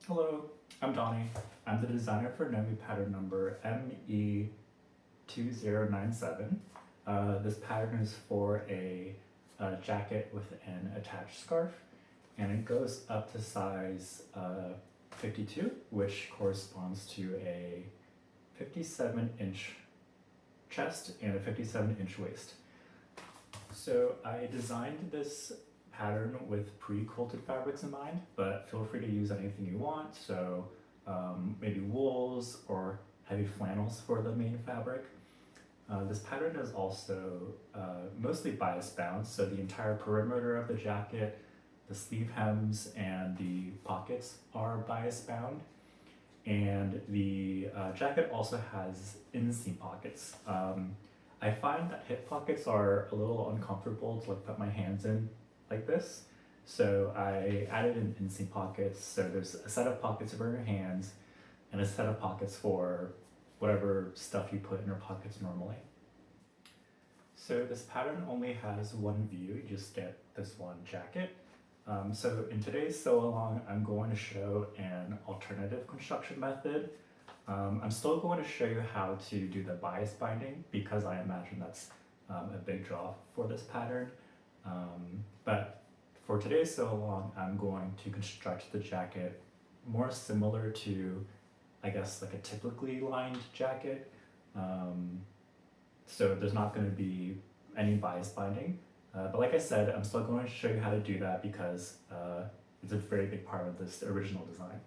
Hello, I'm Donny. I'm the designer for Know Me pattern number ME2097. This pattern is for a jacket with an attached scarf, and it goes up to size 52, which corresponds to a 57-inch chest and a 57-inch waist. So I designed this pattern with pre-quilted fabrics in mind, but feel free to use anything you want. So maybe wools or heavy flannels for the main fabric. This pattern is also mostly bias bound, so the entire perimeter of the jacket, the sleeve hems, and the pockets are bias bound. And the jacket also has inseam pockets. I find that hip pockets are a little uncomfortable to like put my hands in like this. So I added in inseam pockets. So there's a set of pockets for your hands and a set of pockets for whatever stuff you put in your pockets normally. So this pattern only has one view, you just get this one jacket. So in today's sew along, I'm going to show an alternative construction method. I'm still going to show you how to do the bias binding because I imagine that's a big draw for this pattern. But for today's sew along, I'm going to construct the jacket more similar to, I guess, like a typically lined jacket. So there's not going to be any bias binding. But like I said, I'm still going to show you how to do that because it's a very big part of this original design.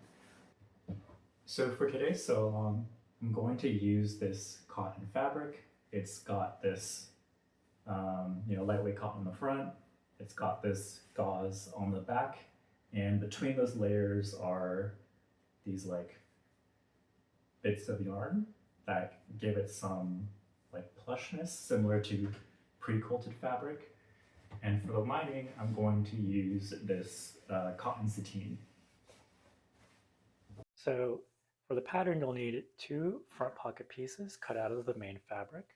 So for today's sew along, I'm going to use this cotton fabric. It's got this lightweight cotton on the front. It's got this gauze on the back. And between those layers are these like bits of yarn that give it some like plushness similar to pre-quilted fabric. And for the lining, I'm going to use this cotton sateen. So for the pattern, you'll need 2 front pocket pieces cut out of the main fabric.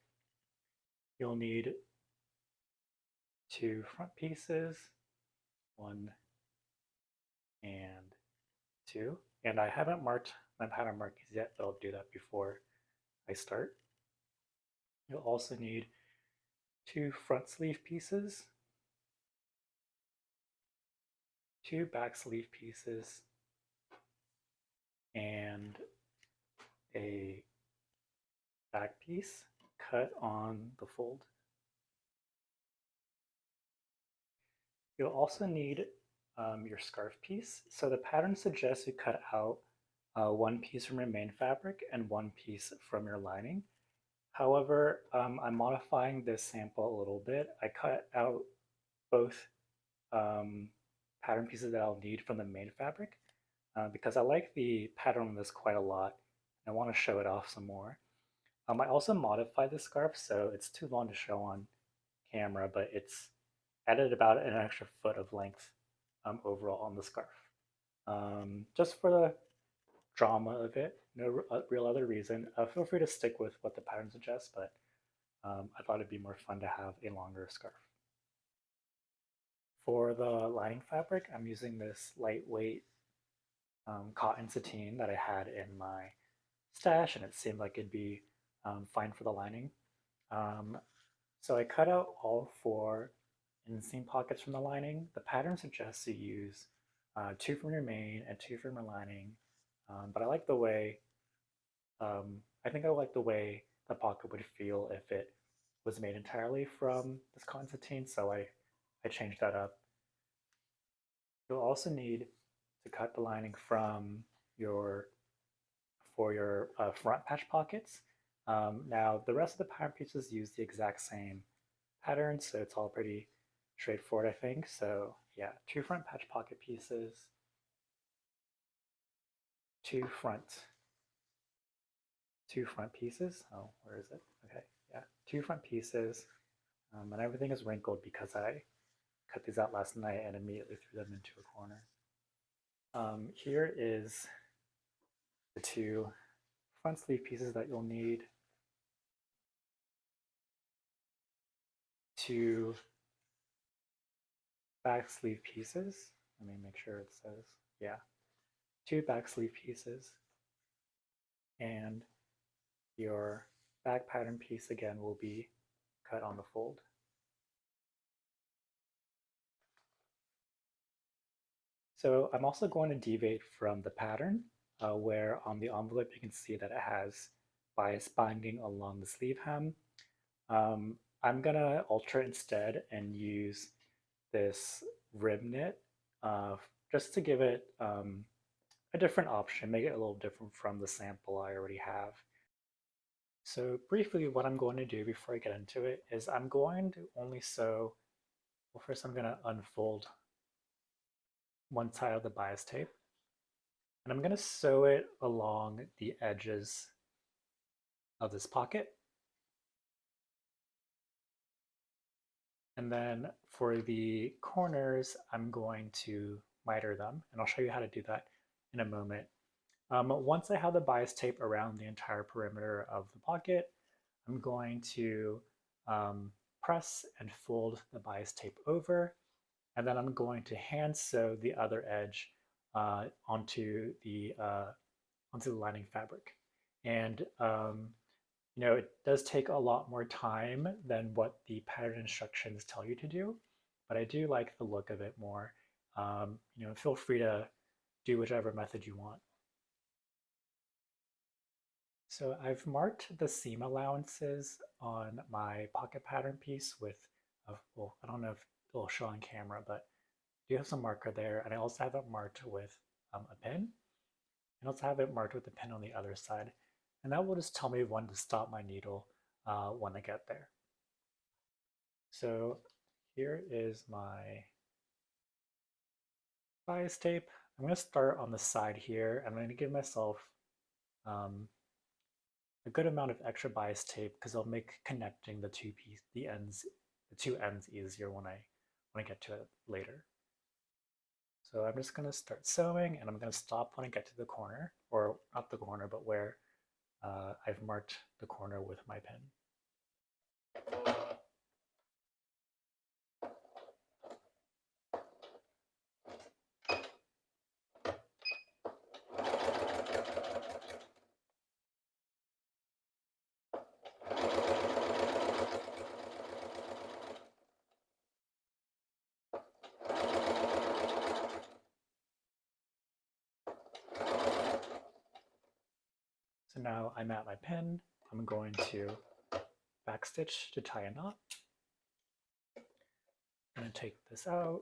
You'll need 2 front pieces, 1 and 2. And I haven't marked my pattern markings yet, but I'll do that before I start. You'll also need 2 front sleeve pieces, 2 back sleeve pieces, and a back piece cut on the fold. You'll also need your scarf piece. So the pattern suggests you cut out 1 piece from your main fabric and 1 piece from your lining. However, I'm modifying this sample a little bit. I cut out both pattern pieces that I'll need from the main fabric because I like the pattern on this quite a lot. I want to show it off some more. I also modified the scarf, so it's too long to show on camera, but it's added about an extra foot of length overall on the scarf. Just for the drama of it, no real other reason. Feel free to stick with what the pattern suggests, but I thought it'd be more fun to have a longer scarf. For the lining fabric, I'm using this lightweight cotton sateen that I had in my stash, and it seemed like it'd be fine for the lining. So I cut out all 4 inseam pockets from the lining. The pattern suggests you use 2 from your main and 2 from your lining, but I like the way, I think I like the way the pocket would feel if it was made entirely from this cotton sateen, so I changed that up. You'll also need to cut the lining from your front patch pockets. Now the rest of the pattern pieces use the exact same pattern, so it's all pretty straightforward, I think. So yeah, 2 front patch pocket pieces, 2 front pieces. Oh, where is it? Okay, yeah, 2 front pieces, and everything is wrinkled because I cut these out last night and immediately threw them into a corner. Here is the 2 front sleeve pieces that you'll need. 2 back sleeve pieces. Let me make sure it says, yeah. 2 back sleeve pieces, and your back pattern piece again will be cut on the fold. So I'm also going to deviate from the pattern where on the envelope you can see that it has bias binding along the sleeve hem. I'm gonna alter it instead and use this rib knit just to give it a different option, make it a little different from the sample I already have. So briefly, what I'm going to do before I get into it is I'm going to only sew, well, first I'm going to unfold one side of the bias tape, and I'm going to sew it along the edges of this pocket. And then for the corners, I'm going to miter them, and I'll show you how to do that in a moment. Once I have the bias tape around the entire perimeter of the pocket, I'm going to press and fold the bias tape over, and then I'm going to hand sew the other edge onto the lining fabric. And it does take a lot more time than what the pattern instructions tell you to do, but I do like the look of it more. Feel free to do whichever method you want. So I've marked the seam allowances on my pocket pattern piece with, well, I don't know if it'll show on camera, but I do have some marker there, and I also have it marked with a pin, and also have it marked with a pin on the other side, and that will just tell me when to stop my needle when I get there. So here is my bias tape. I'm going to start on the side here. I'm going to give myself a good amount of extra bias tape because it'll make connecting the two ends easier when I get to it later. So I'm just going to start sewing, and I'm going to stop when I get to the corner, or not the corner, but where I've marked the corner with my pin. So now I'm at my pin. I'm going to backstitch to tie a knot. I'm going to take this out.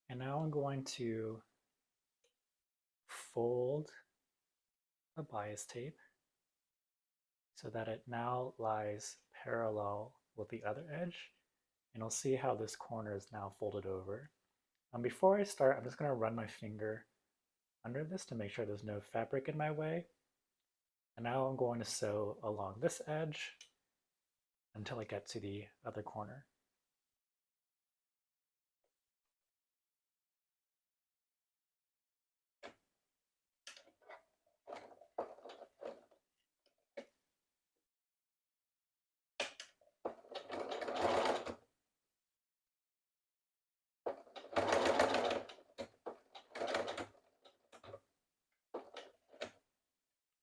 And now I'm going to fold the bias tape so that it now lies parallel with the other edge. And you'll see how this corner is now folded over. Before I start, I'm just going to run my finger under this to make sure there's no fabric in my way. And now I'm going to sew along this edge until I get to the other corner.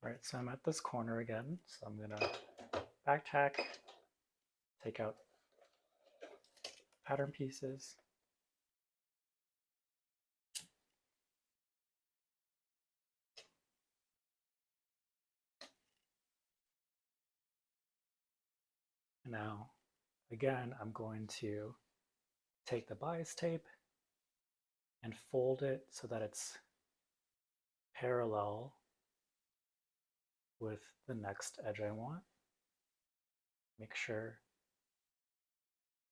All right, so I'm at this corner again, so I'm gonna back tack, take out pattern pieces, and now again I'm going to take the bias tape and fold it so that it's parallel with the next edge I want. Make sure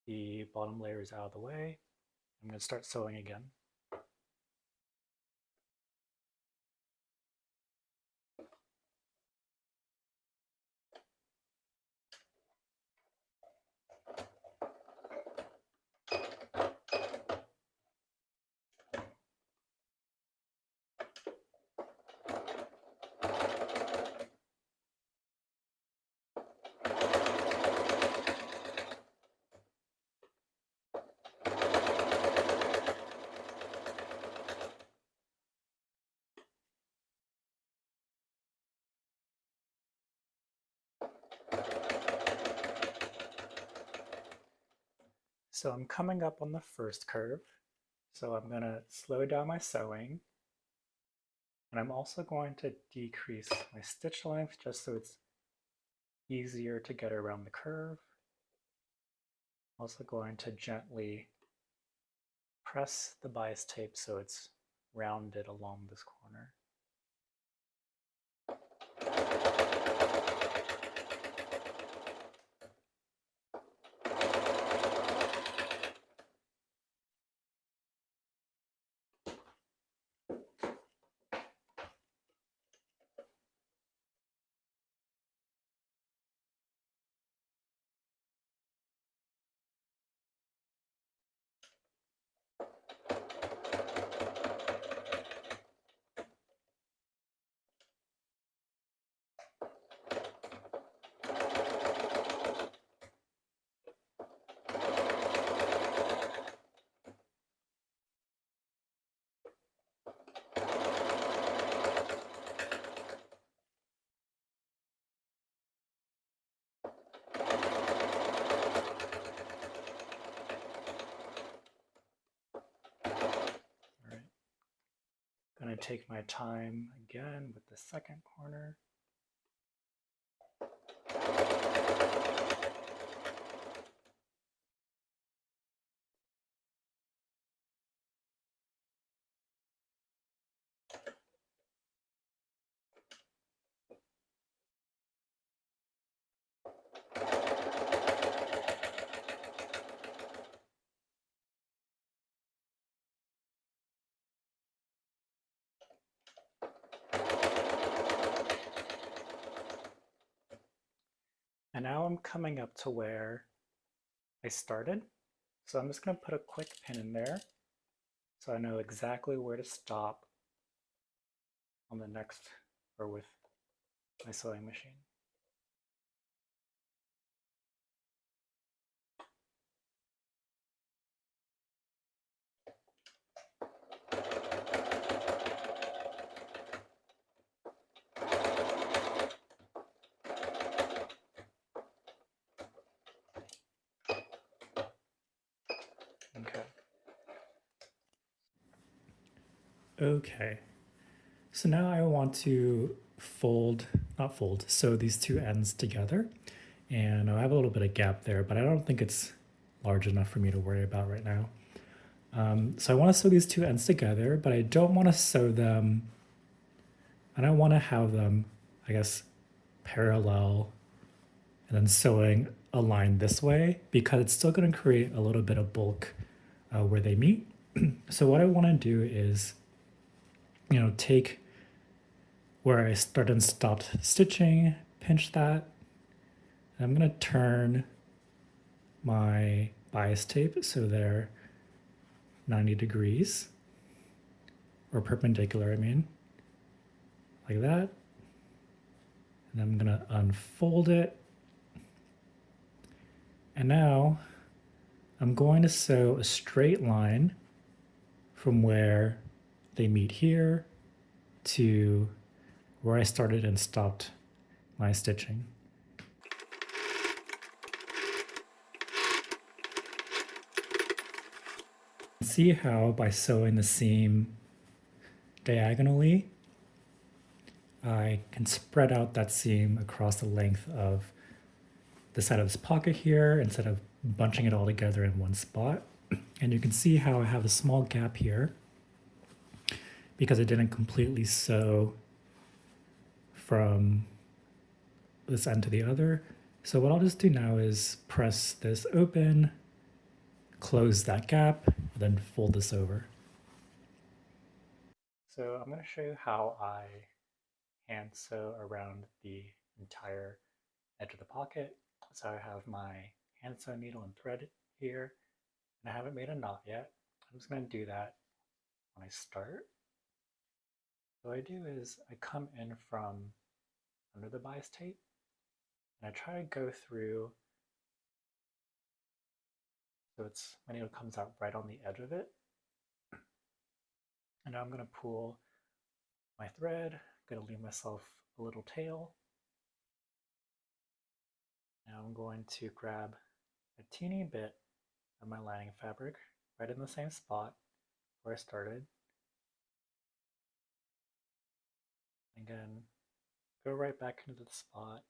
the bottom layer is out of the way. I'm going to start sewing again. So I'm coming up on the first curve. So I'm going to slow down my sewing. And I'm also going to decrease my stitch length just so it's easier to get around the curve. Also going to gently press the bias tape so it's rounded along this corner. Going to take my time again with the second corner. And now I'm coming up to where I started. So I'm just going to put a quick pin in there so I know exactly where to stop on the next or with my sewing machine. Okay, so now I want to sew these two ends together. And I have a little bit of gap there, but I don't think it's large enough for me to worry about right now. So I want to sew these two ends together, but I don't want to sew them, I don't want to have them, I guess, parallel and then sewing a line this way because it's still going to create a little bit of bulk where they meet. So what I want to do is, take where I started and stopped stitching, pinch that, and I'm going to turn my bias tape so they're 90 degrees, or perpendicular, I mean, like that. And I'm gonna unfold it. And now I'm going to sew a straight line from where they meet here to where I started and stopped my stitching. See how by sewing the seam diagonally, I can spread out that seam across the length of the side of this pocket here instead of bunching it all together in one spot. And you can see how I have a small gap here because I didn't completely sew from this end to the other. So what I'll just do now is press this open, close that gap, and then fold this over. So I'm going to show you how I hand sew around the entire edge of the pocket. So I have my hand sew needle and thread here, and I haven't made a knot yet. I'm just going to do that when I start. So what I do is I come in from under the bias tape, and I try to go through so my needle comes out right on the edge of it. And now I'm going to pull my thread, I'm going to leave myself a little tail. Now I'm going to grab a teeny bit and my lining fabric right in the same spot where I started. Again, go right back into the spot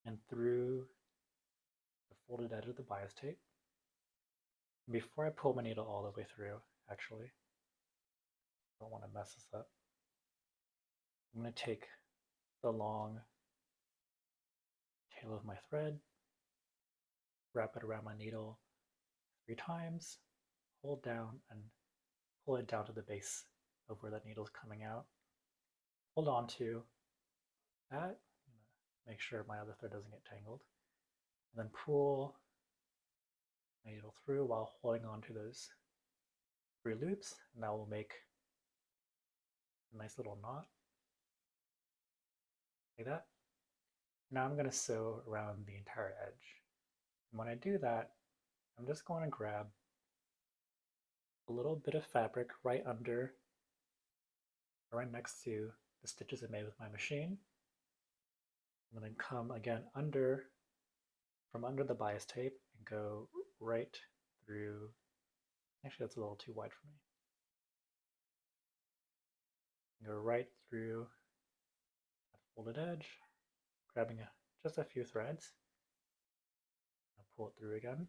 and through the folded edge of the bias tape. Before I pull my needle all the way through, actually, I don't want to mess this up. I'm going to take the long tail of my thread, wrap it around my needle 3 times, hold down and pull it down to the base of where that needle is coming out. Hold on to that, make sure my other thread doesn't get tangled, and then pull my needle through while holding on to those 3 loops, and that will make a nice little knot like that. Now I'm going to sew around the entire edge. And when I do that, I'm just going to grab a little bit of fabric right under, right next to the stitches I made with my machine. I'm going to come again from under the bias tape and go right through. Actually, that's a little too wide for me. Go right through that folded edge, grabbing just a few threads. I'll pull it through again.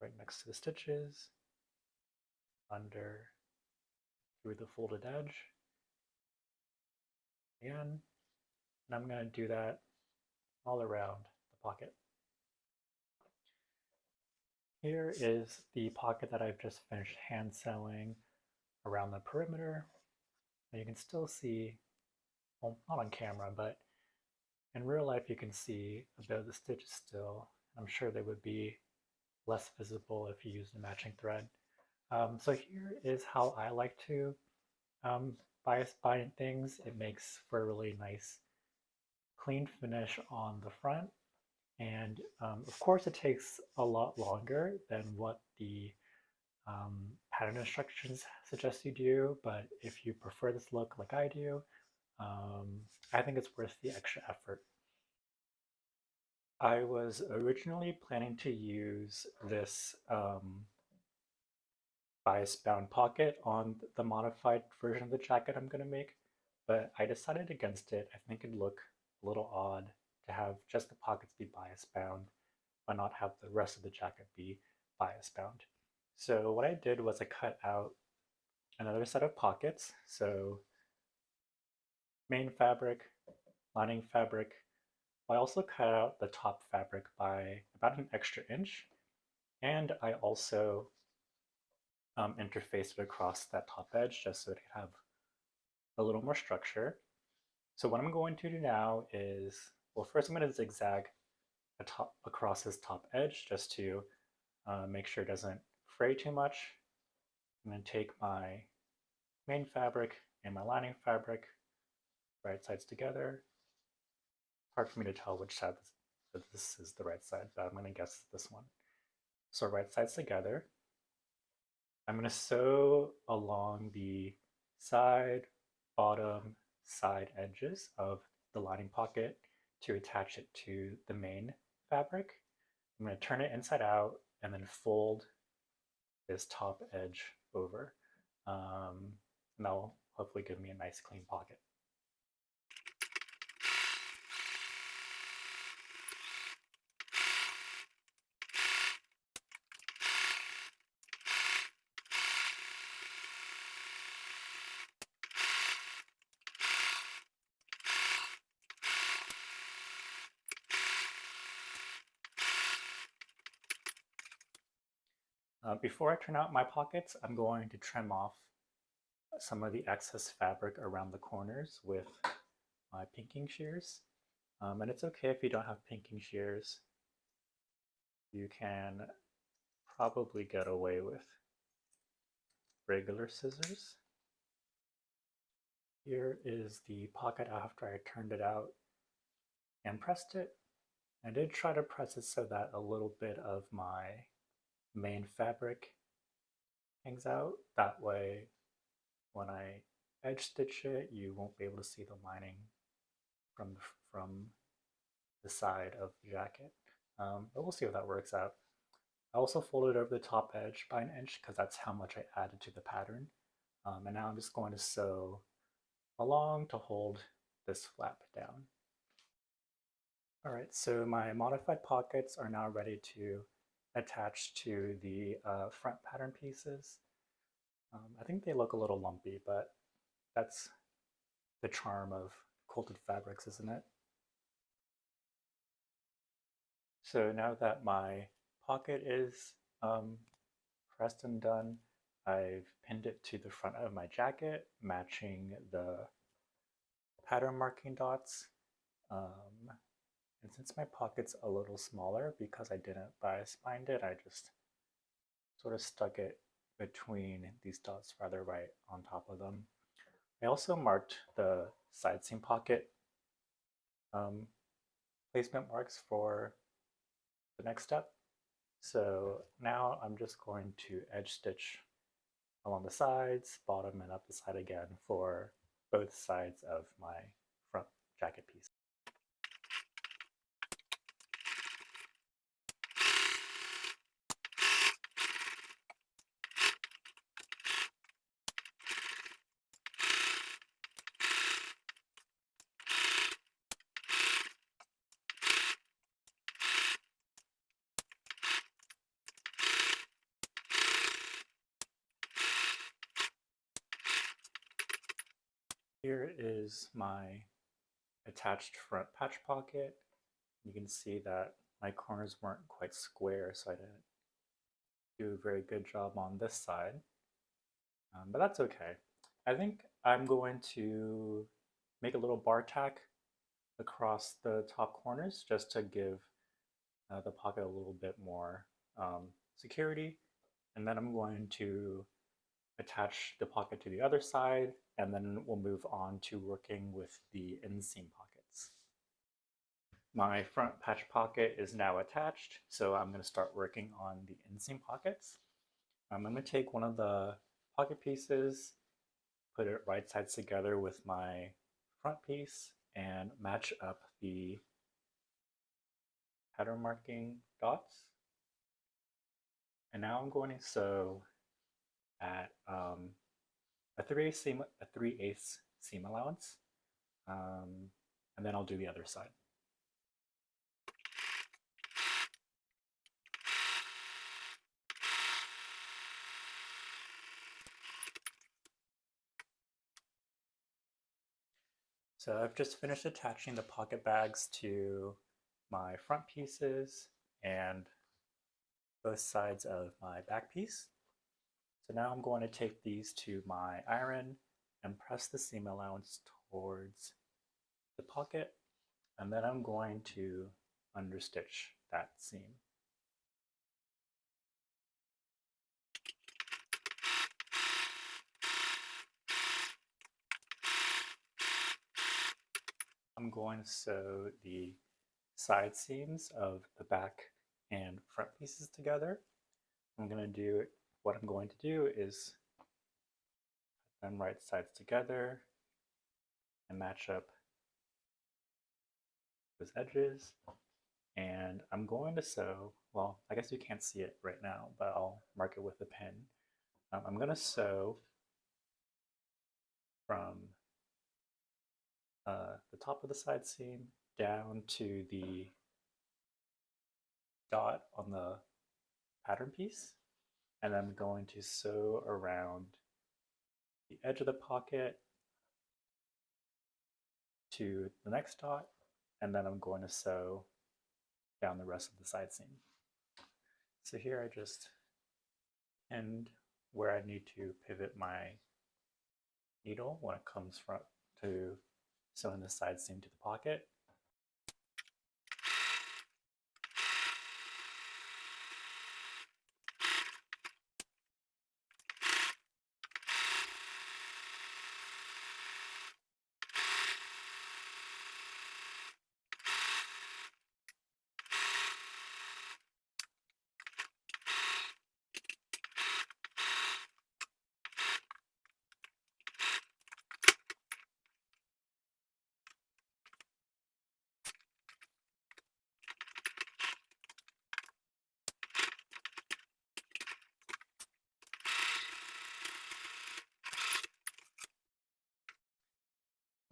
Right next to the stitches, under, through the folded edge. Again, and I'm going to do that all around the pocket. Here is the pocket that I've just finished hand sewing around the perimeter. And you can still see, well, not on camera, but in real life you can see a bit of the stitches still. I'm sure they would be less visible if you used a matching thread. So here is how I like to bias bind things. It makes for a really nice clean finish on the front, and of course it takes a lot longer than what the pattern instructions suggest you do, but if you prefer this look like I do, I think it's worth the extra effort. I was originally planning to use this bias bound pocket on the modified version of the jacket I'm going to make, but I decided against it. I think it'd look a little odd to have just the pockets be bias bound, but not have the rest of the jacket be bias bound. So what I did was I cut out another set of pockets. So main fabric, lining fabric. I also cut out the top fabric by about an extra inch, and I also interfaced it across that top edge just so it could have a little more structure. So what I'm going to do now is, well, first I'm going to zigzag across this top edge just to make sure it doesn't fray too much. I'm going to take my main fabric and my lining fabric, right sides together. Hard for me to tell which side this is the right side, but I'm going to guess this one. So right sides together. I'm going to sew along the side, bottom, side edges of the lining pocket to attach it to the main fabric. I'm going to turn it inside out and then fold this top edge over. And that'll hopefully give me a nice clean pocket. Before I turn out my pockets, I'm going to trim off some of the excess fabric around the corners with my pinking shears. And it's okay if you don't have pinking shears. You can probably get away with regular scissors. Here is the pocket after I turned it out and pressed it. I did try to press it so that a little bit of my main fabric hangs out. That way, when I edge stitch it, you won't be able to see the lining from the side of the jacket. But we'll see how that works out. I also folded over the top edge by an inch because that's how much I added to the pattern. And now I'm just going to sew along to hold this flap down. All right, so my modified pockets are now ready to attach to the front pattern pieces. I think they look a little lumpy, but that's the charm of quilted fabrics, isn't it? So now that my pocket is pressed and done, I've pinned it to the front of my jacket, matching the pattern marking dots. And since my pocket's a little smaller because I didn't bias bind it, I just sort of stuck it between these dots rather right on top of them. I also marked the side seam pocket placement marks for the next step. So now I'm just going to edge stitch along the sides, bottom, and up the side again for both sides of my front jacket piece. Here is my attached front patch pocket. You can see that my corners weren't quite square, so I didn't do a very good job on this side, but that's okay. I think I'm going to make a little bar tack across the top corners just to give the pocket a little bit more security, and then I'm going to attach the pocket to the other side, and then we'll move on to working with the inseam pockets. My front patch pocket is now attached, so I'm going to start working on the inseam pockets. I'm going to take one of the pocket pieces, put it right sides together with my front piece, and match up the pattern marking dots. And now I'm going to sew at a 3/8 seam allowance, and then I'll do the other side. So I've just finished attaching the pocket bags to my front pieces and both sides of my back piece. So now I'm going to take these to my iron and press the seam allowance towards the pocket, and then I'm going to understitch that seam. I'm going to sew the side seams of the back and front pieces together. What I'm going to do is put them right sides together and match up those edges. And I'm going to sew, well, I guess you can't see it right now, but I'll mark it with a pen. I'm going to sew from the top of the side seam down to the dot on the pattern piece, and I'm going to sew around the edge of the pocket to the next dot, and then I'm going to sew down the rest of the side seam. So here I just pinned where I need to pivot my needle when it comes to sewing the side seam to the pocket.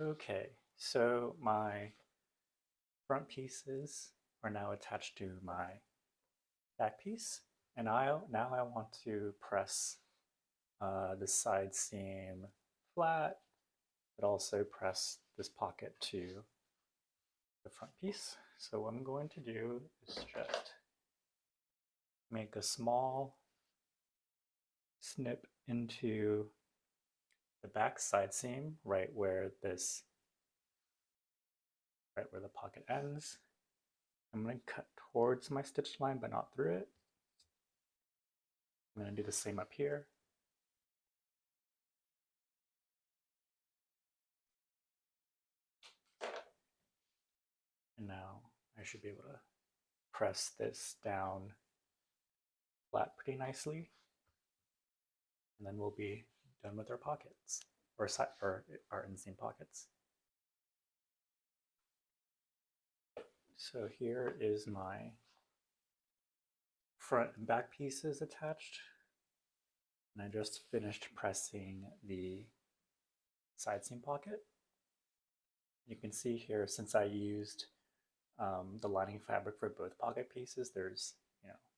Okay, so my front pieces are now attached to my back piece, and now I want to press the side seam flat, but also press this pocket to the front piece. So what I'm going to do is just make a small snip into the back side seam right where the pocket ends. I'm going to cut towards my stitch line but not through it. I'm going to do the same up here. And now I should be able to press this down flat pretty nicely. And then we'll be done with our pockets, or our inseam pockets. So here is my front and back pieces attached. And I just finished pressing the side seam pocket. You can see here, since I used the lining fabric for both pocket pieces, there's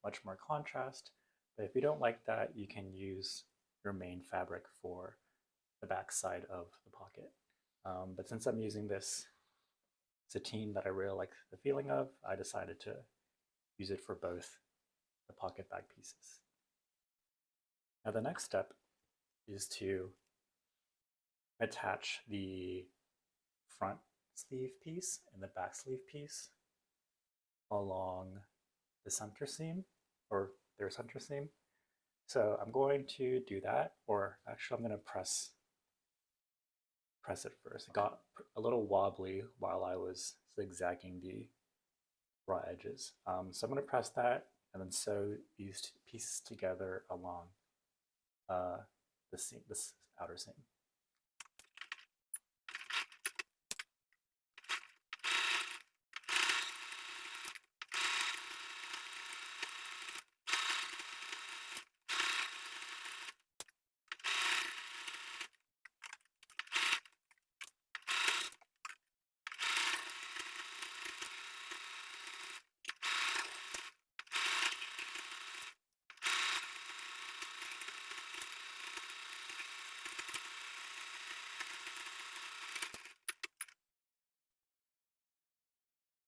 much more contrast. But if you don't like that, you can use your main fabric for the back side of the pocket. But since I'm using this sateen that I really like the feeling of, I decided to use it for both the pocket back pieces. Now the next step is to attach the front sleeve piece and the back sleeve piece along the center seam, or their center seam. So I'm going to do that, or actually I'm going to press it first. It got a little wobbly while I was zigzagging the raw edges. So I'm going to press that and then sew these two pieces together along this outer seam.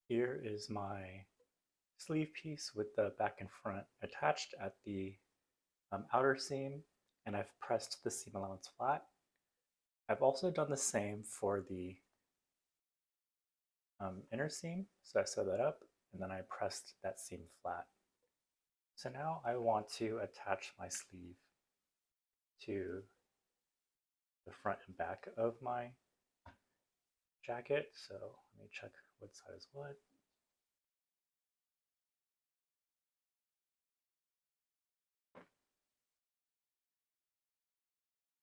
Here is my sleeve piece with the back and front attached at the outer seam, and I've pressed the seam allowance flat. I've also done the same for the inner seam, so I sewed that up and then I pressed that seam flat. So now I want to attach my sleeve to the front and back of my jacket. So let me check what side is what.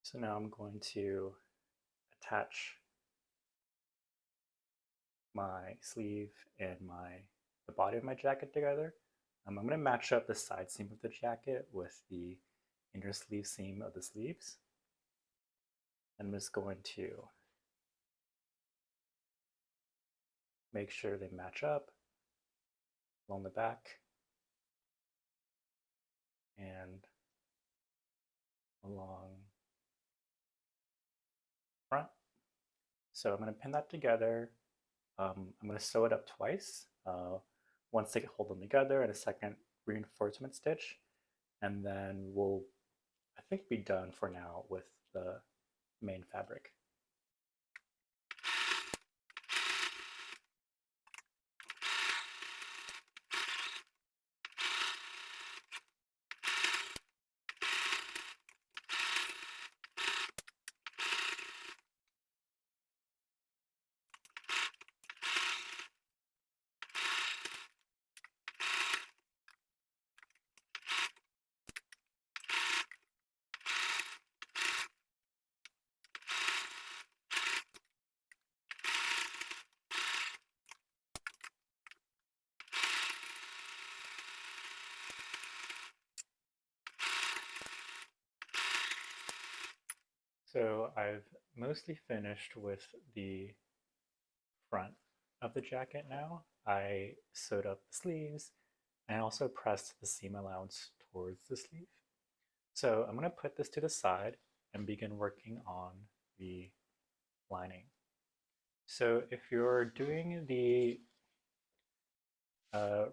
So now I'm going to attach my sleeve and the body of my jacket together. I'm going to match up the side seam of the jacket with the inner sleeve seam of the sleeves. I'm just going to make sure they match up along the back and along front. So I'm going to pin that together. I'm going to sew it up twice, once to hold them together and a second reinforcement stitch, and then we'll, I think, be done for now with the main fabric. So I've mostly finished with the front of the jacket now. I sewed up the sleeves and I also pressed the seam allowance towards the sleeve. So I'm going to put this to the side and begin working on the lining. So if you're doing the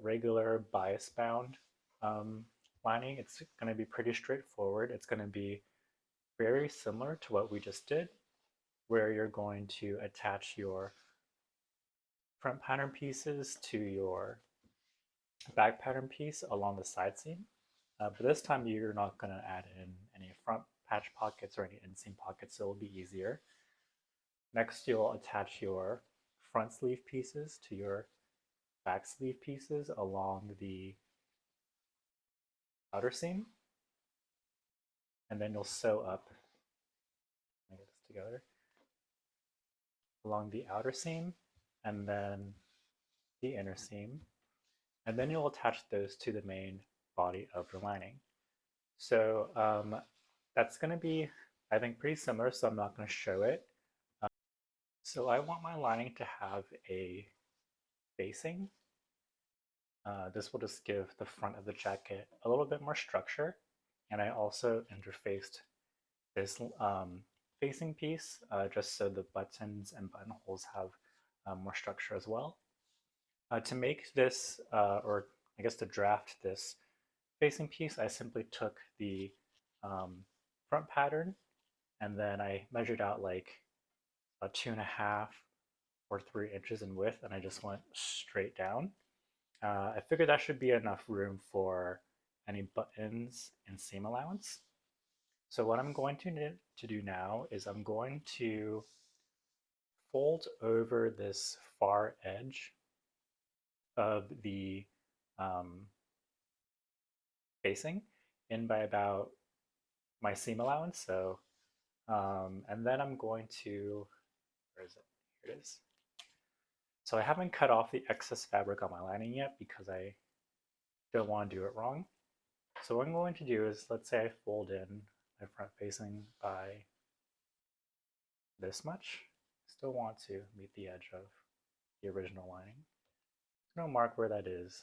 regular bias bound lining, it's going to be pretty straightforward. It's going to be very similar to what we just did, where you're going to attach your front pattern pieces to your back pattern piece along the side seam. But this time you're not going to add in any front patch pockets or any inseam pockets, so it'll be easier. Next, you'll attach your front sleeve pieces to your back sleeve pieces along the outer seam. And then you'll sew up, let me get this together, along the outer seam and then the inner seam. And then you'll attach those to the main body of your lining. So that's going to be, I think, pretty similar, so I'm not going to show it. So I want my lining to have a facing. This will just give the front of the jacket a little bit more structure. And I also interfaced this facing piece just so the buttons and buttonholes have more structure as well. To make this, or I guess to draft this facing piece, I simply took the front pattern and then I measured out like a 2.5 or 3 inches in width, and I just went straight down. I figured that should be enough room for any buttons and seam allowance. So what I'm going to do now is I'm going to fold over this far edge of the facing in by about my seam allowance. So, and then I'm going to, where is it? Here it is. So I haven't cut off the excess fabric on my lining yet because I don't want to do it wrong. So what I'm going to do is, let's say I fold in my front facing by this much. Still want to meet the edge of the original lining. I'm going to mark where that is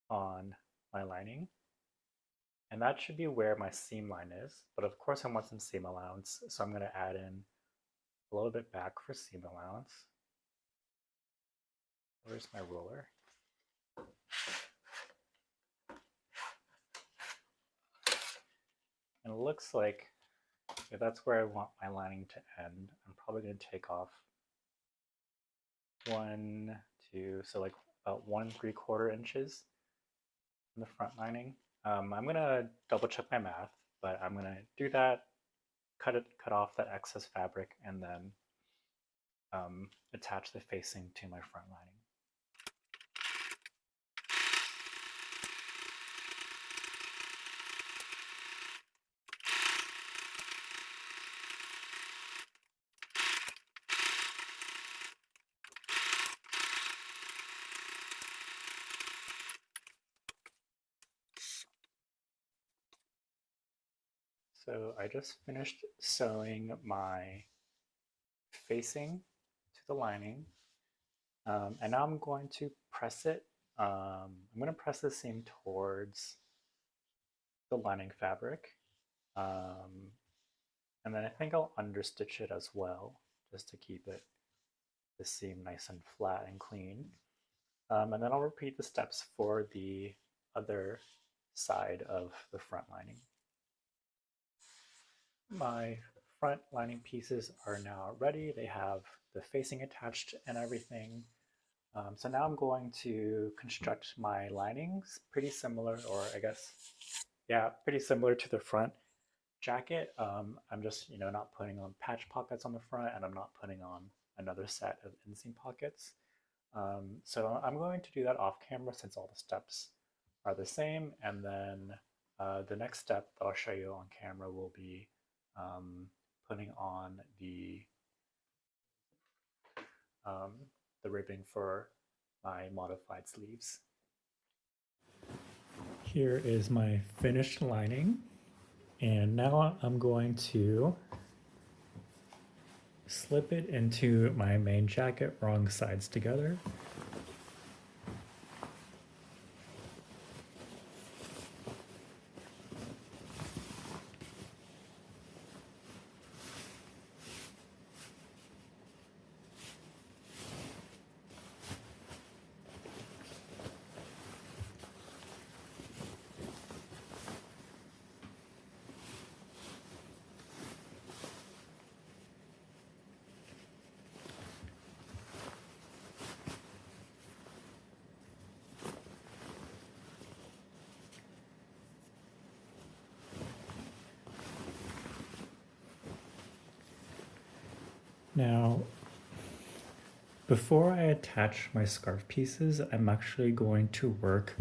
on my lining. And that should be where my seam line is. But of course I want some seam allowance, so I'm going to add in a little bit back for seam allowance. Where's my ruler? And it looks like if that's where I want my lining to end, I'm probably going to take off 1, 2, so like about 1 3/4 inches from the front lining. I'm going to double check my math, but I'm going to do that, cut off that excess fabric, and then attach the facing to my front lining. So I just finished sewing my facing to the lining, and now I'm going to press it. I'm going to press the seam towards the lining fabric, and then I think I'll understitch it as well, just to keep the seam nice and flat and clean. And then I'll repeat the steps for the other side of the front lining. My front lining pieces are now ready. They have the facing attached and everything. So now I'm going to construct my linings pretty similar, or I guess, yeah, pretty similar to the front jacket. I'm just, not putting on patch pockets on the front, and I'm not putting on another set of inseam pockets. So I'm going to do that off camera since all the steps are the same. And then the next step that I'll show you on camera will be putting on the ribbing for my modified sleeves. Here is my finished lining. And now I'm going to slip it into my main jacket, wrong sides together. Now, before I attach my scarf pieces, I'm actually going to work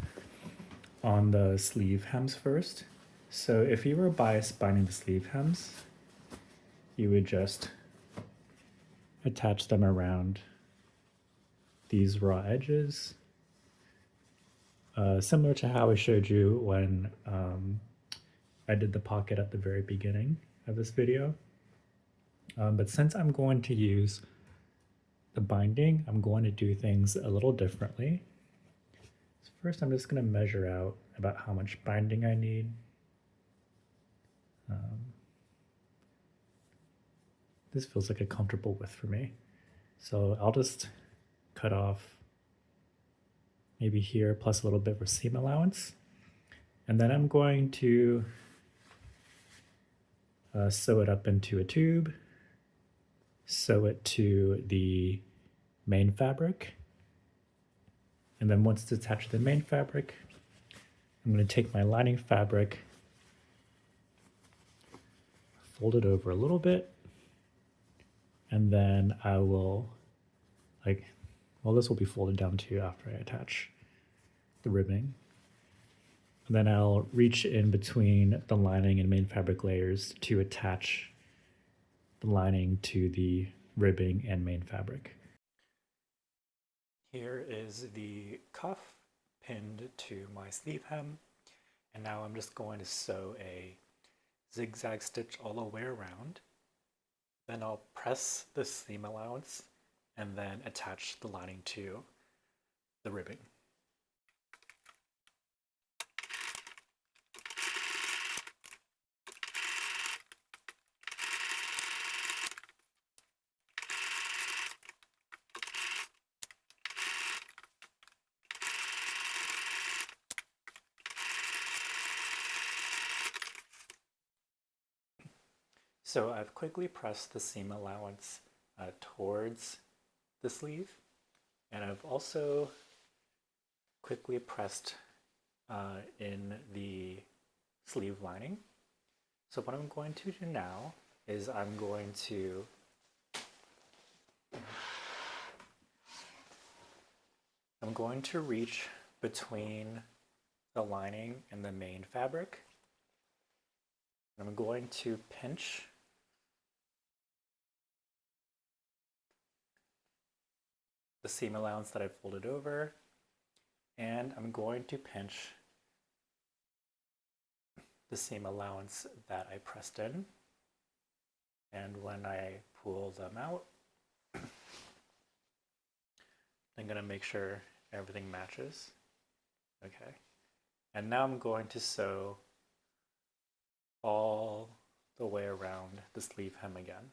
on the sleeve hems first. So if you were bias binding the sleeve hems, you would just attach them around these raw edges, similar to how I showed you when I did the pocket at the very beginning of this video. But since I'm going to use the binding, I'm going to do things a little differently. So first I'm just going to measure out about how much binding I need. This feels like a comfortable width for me. So I'll just cut off maybe here plus a little bit for seam allowance. And then I'm going to sew it up into a tube, sew it to the main fabric. And then once it's attached to the main fabric, I'm going to take my lining fabric, fold it over a little bit, and then I will, this will be folded down too after I attach the ribbing. And then I'll reach in between the lining and main fabric layers to attach the lining to the ribbing and main fabric. Here is the cuff pinned to my sleeve hem, and now I'm just going to sew a zigzag stitch all the way around. Then I'll press the seam allowance and then attach the lining to the ribbing. So I've quickly pressed the seam allowance towards the sleeve, and I've also quickly pressed in the sleeve lining. So what I'm going to do now is I'm going to reach between the lining and the main fabric. I'm going to pinch the seam allowance that I folded over, and I'm going to pinch the seam allowance that I pressed in. And when I pull them out, I'm going to make sure everything matches. Okay. And now I'm going to sew all the way around the sleeve hem again.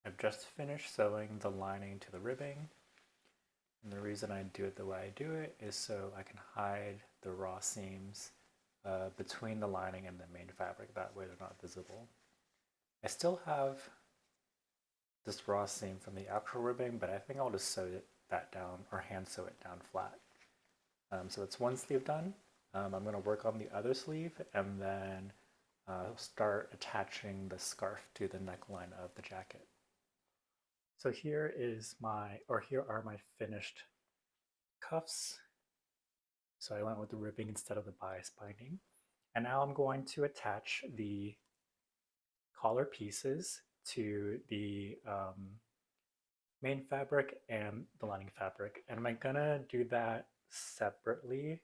I've just finished sewing the lining to the ribbing, and the reason I do it the way I do it is so I can hide the raw seams between the lining and the main fabric. That way they're not visible. I still have this raw seam from the actual ribbing, but I think I'll just sew that down or hand sew it down flat. So it's one sleeve done. I'm going to work on the other sleeve, and then start attaching the scarf to the neckline of the jacket. So here are my finished cuffs. So I went with the ribbing instead of the bias binding. And now I'm going to attach the collar pieces to the main fabric and the lining fabric. And I'm gonna do that separately,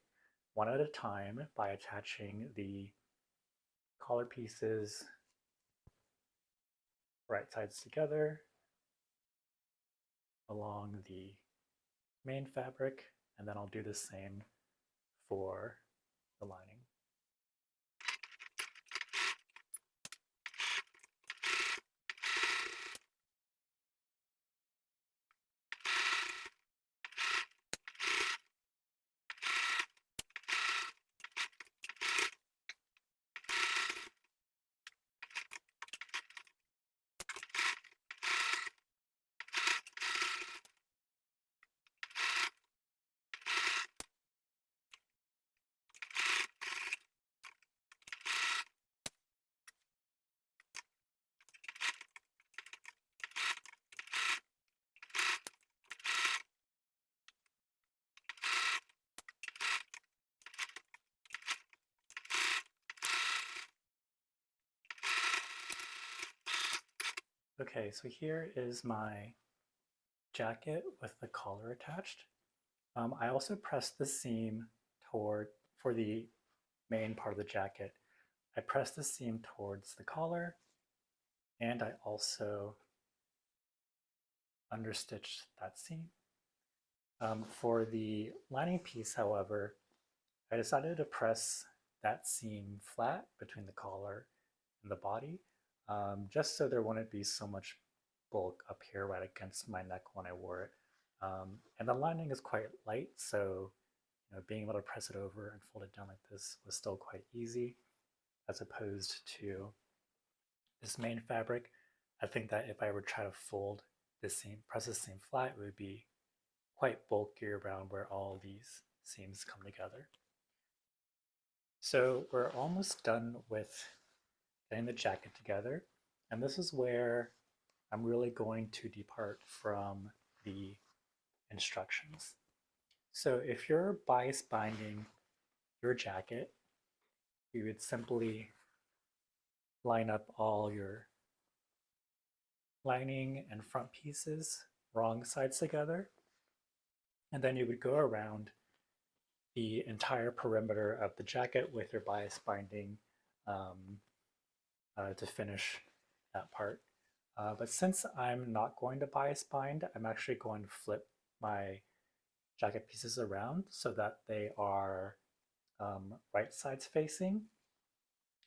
one at a time, by attaching the collar pieces right sides together along the main fabric, and then I'll do the same for the lining. Okay, so here is my jacket with the collar attached. I also pressed the seam for the main part of the jacket. I pressed the seam towards the collar, and I also understitched that seam. For the lining piece, however, I decided to press that seam flat between the collar and the body, just so there wouldn't be so much bulk up here right against my neck when I wore it. And the lining is quite light, so being able to press it over and fold it down like this was still quite easy, as opposed to this main fabric. I think that if I were to try to fold this seam, press the seam flat, it would be quite bulky around where all these seams come together. So we're almost done with getting the jacket together, and this is where I'm really going to depart from the instructions. So if you're bias binding your jacket, you would simply line up all your lining and front pieces wrong sides together, and then you would go around the entire perimeter of the jacket with your bias binding to finish that part. But since I'm not going to bias bind, I'm actually going to flip my jacket pieces around so that they are right sides facing.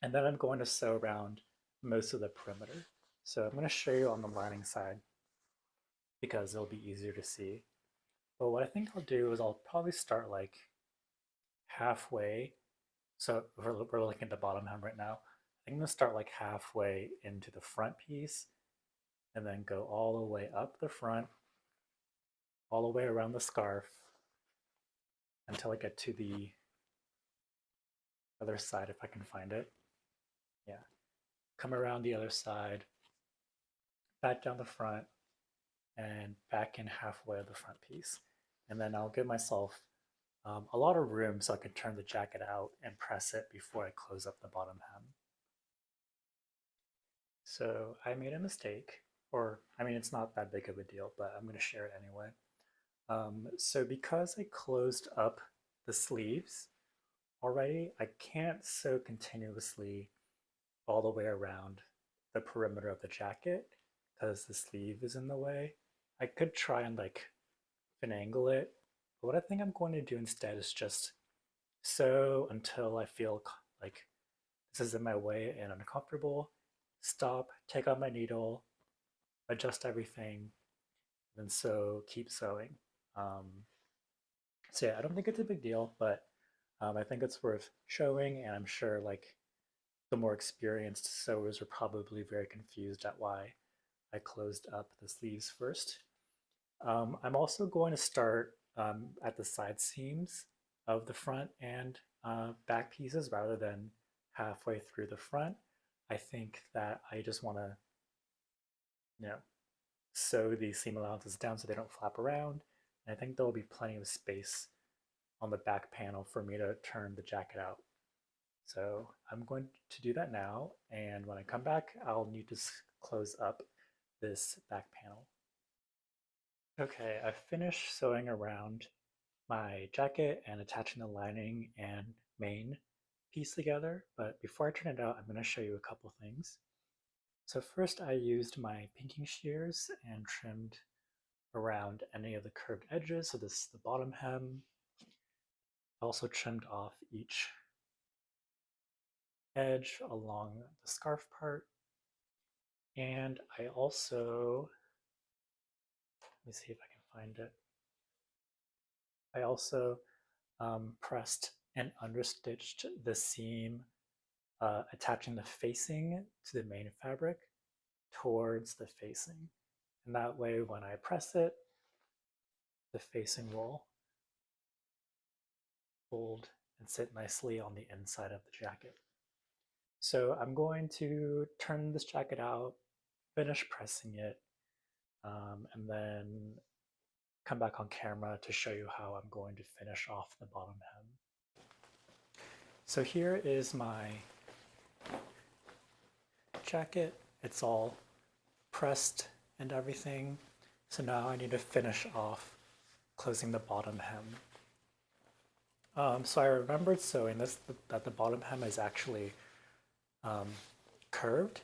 And then I'm going to sew around most of the perimeter. So I'm going to show you on the lining side because it'll be easier to see. But what I think I'll do is I'll probably start like halfway. So we're looking at the bottom hem right now. I think I'm going to start like halfway into the front piece and then go all the way up the front, all the way around the scarf until I get to the other side if I can find it. Yeah. Come around the other side, back down the front, and back in halfway of the front piece. And then I'll give myself a lot of room so I can turn the jacket out and press it before I close up the bottom hem. So I made a mistake, or I mean, it's not that big of a deal, but I'm going to share it anyway. So because I closed up the sleeves already, I can't sew continuously all the way around the perimeter of the jacket because the sleeve is in the way. I could try and like finagle it, but what I think I'm going to do instead is just sew until I feel like this is in my way and uncomfortable, stop, take out my needle, adjust everything, and so keep sewing. So yeah, I don't think it's a big deal, but I think it's worth showing, and I'm sure like the more experienced sewers are probably very confused at why I closed up the sleeves first. I'm also going to start at the side seams of the front and back pieces rather than halfway through the front. I think that I just want to, you know, sew these seam allowances down so they don't flap around. And I think there will be plenty of space on the back panel for me to turn the jacket out. So I'm going to do that now, and when I come back, I'll need to close up this back panel. Okay, I've finished sewing around my jacket and attaching the lining and main piece together, but before I turn it out, I'm going to show you a couple things. So first I used my pinking shears and trimmed around any of the curved edges. So this is the bottom hem. I also trimmed off each edge along the scarf part. And I also, let me see if I can find it. I also pressed and understitched the seam, attaching the facing to the main fabric towards the facing. And that way, when I press it, the facing will fold and sit nicely on the inside of the jacket. So I'm going to turn this jacket out, finish pressing it, and then come back on camera to show you how I'm going to finish off the bottom hem. So here is my jacket. It's all pressed and everything. So now I need to finish off closing the bottom hem. So I remembered sewing this, that the bottom hem is actually curved,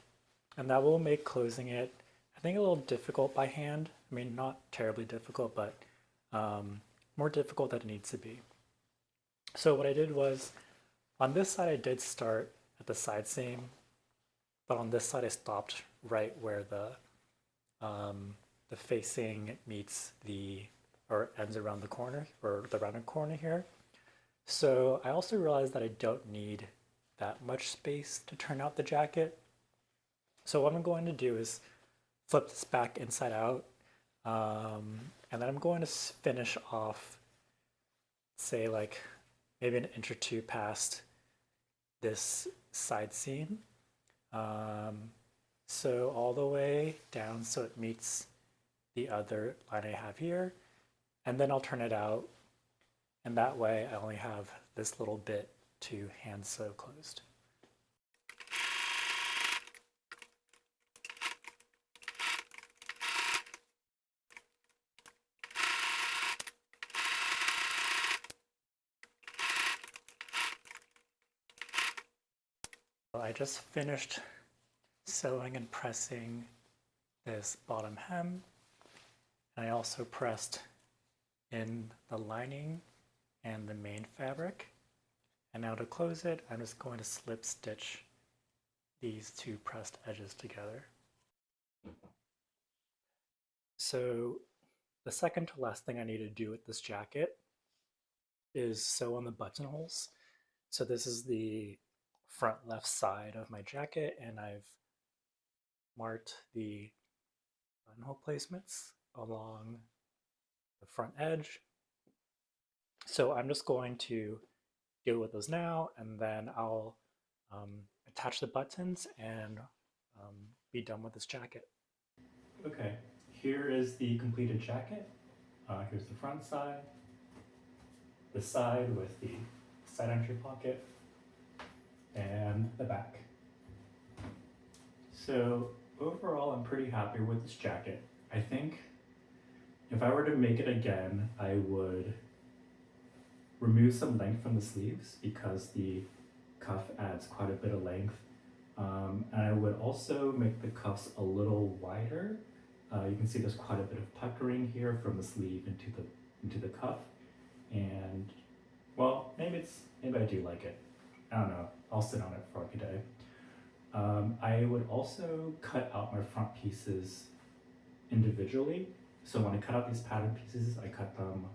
and that will make closing it, I think, a little difficult by hand. I mean, not terribly difficult, but more difficult than it needs to be. So what I did was, on this side I did start at the side seam, but on this side I stopped right where the facing meets the, or ends around the corner, or the rounded corner here. So I also realized that I don't need that much space to turn out the jacket. So what I'm going to do is flip this back inside out, and then I'm going to finish off, say, like maybe an inch or two past this side seam. So all the way down so it meets the other line I have here, and then I'll turn it out, and that way I only have this little bit to hand sew closed. I just finished sewing and pressing this bottom hem, and I also pressed in the lining and the main fabric. And now to close it, I'm just going to slip stitch these two pressed edges together. So the second to last thing I need to do with this jacket is sew on the buttonholes. So this is the front left side of my jacket, and I've marked the buttonhole placements along the front edge. So I'm just going to deal with those now, and then I'll attach the buttons and be done with this jacket. Okay, here is the completed jacket. Here's the front side, the side with the side entry pocket, and the back. So overall, I'm pretty happy with this jacket. I think if I were to make it again, I would remove some length from the sleeves because the cuff adds quite a bit of length. And I would also make the cuffs a little wider. You can see there's quite a bit of puckering here from the sleeve into the cuff. And well, maybe I do like it. I don't know. I'll sit on it for like a day. I would also cut out my front pieces individually. So when I cut out these pattern pieces, I cut them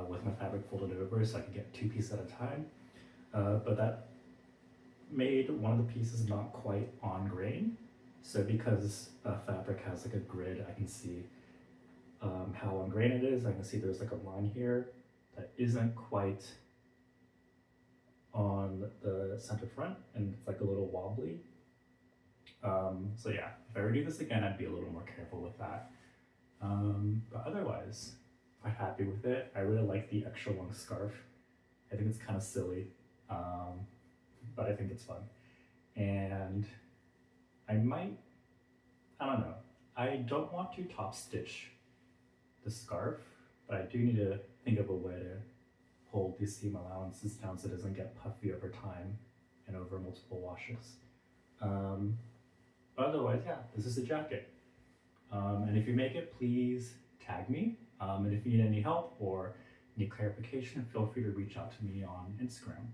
with my fabric folded over so I could get 2 pieces at a time. But that made one of the pieces not quite on grain. So because fabric has like a grid, I can see how on grain it is. I can see there's like a line here that isn't quite on the center front, and it's like a little wobbly. So yeah, if I were to do this again, I'd be a little more careful with that. But otherwise, quite happy with it. I really like the extra long scarf. I think it's kind of silly, but I think it's fun. And I don't know. I don't want to top stitch the scarf, but I do need to think of a way to hold these seam allowances down so it doesn't get puffy over time and over multiple washes. But otherwise, yeah, this is a jacket. And if you make it, please tag me. And if you need any help or need clarification, feel free to reach out to me on Instagram.